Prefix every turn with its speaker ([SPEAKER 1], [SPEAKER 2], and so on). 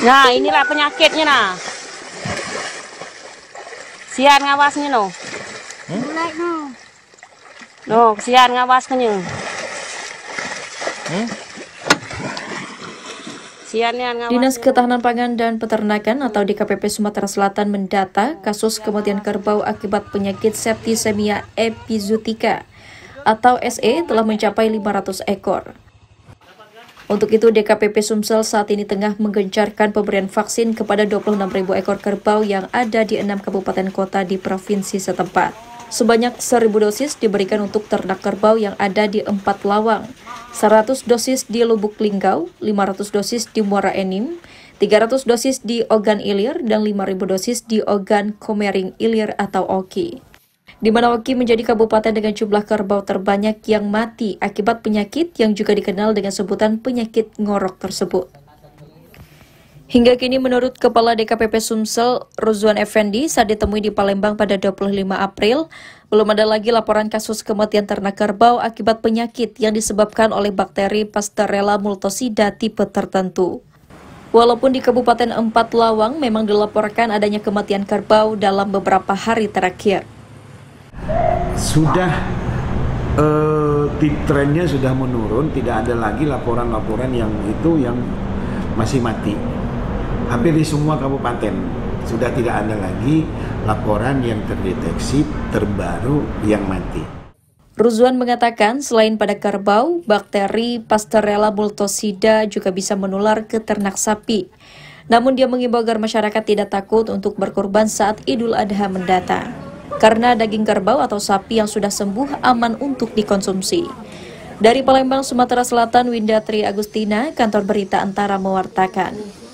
[SPEAKER 1] Nah, inilah penyakitnya nah. Sian ngawasnya no. No, sian ngawasnya.
[SPEAKER 2] Dinas Ketahanan Pangan dan Peternakan atau DKPP Sumatera Selatan mendata kasus kematian kerbau akibat penyakit Septicemia epizootica atau SE telah mencapai 500 ekor. Untuk itu, DKPP Sumsel saat ini tengah menggencarkan pemberian vaksin kepada 26.000 ekor kerbau yang ada di 6 kabupaten kota di provinsi setempat. Sebanyak 1.000 dosis diberikan untuk ternak kerbau yang ada di 4 lawang, 100 dosis di Lubuk Linggau, 500 dosis di Muara Enim, 300 dosis di Ogan Ilir, dan 5.000 dosis di Ogan Komering Ilir atau Oki. Di mana Oki menjadi kabupaten dengan jumlah kerbau terbanyak yang mati akibat penyakit yang juga dikenal dengan sebutan penyakit ngorok tersebut. Hingga kini menurut Kepala DKPP Sumsel, Ruzwan Effendi, saat ditemui di Palembang pada 25 April, belum ada lagi laporan kasus kematian ternak kerbau akibat penyakit yang disebabkan oleh bakteri Pasteurella multocida tipe tertentu. Walaupun di Kabupaten 4 Lawang memang dilaporkan adanya kematian kerbau dalam beberapa hari terakhir.
[SPEAKER 3] Sudah trennya sudah menurun, tidak ada lagi laporan-laporan yang masih mati. Hampir di semua kabupaten sudah tidak ada lagi laporan yang terdeteksi terbaru yang mati.
[SPEAKER 2] Ruzwan mengatakan selain pada kerbau, bakteri Pasteurella multocida juga bisa menular ke ternak sapi. Namun dia mengimbau agar masyarakat tidak takut untuk berkorban saat Idul Adha mendatang, karena daging kerbau atau sapi yang sudah sembuh aman untuk dikonsumsi. Dari Palembang, Sumatera Selatan, Winda Tri Agustina, Kantor Berita Antara mewartakan.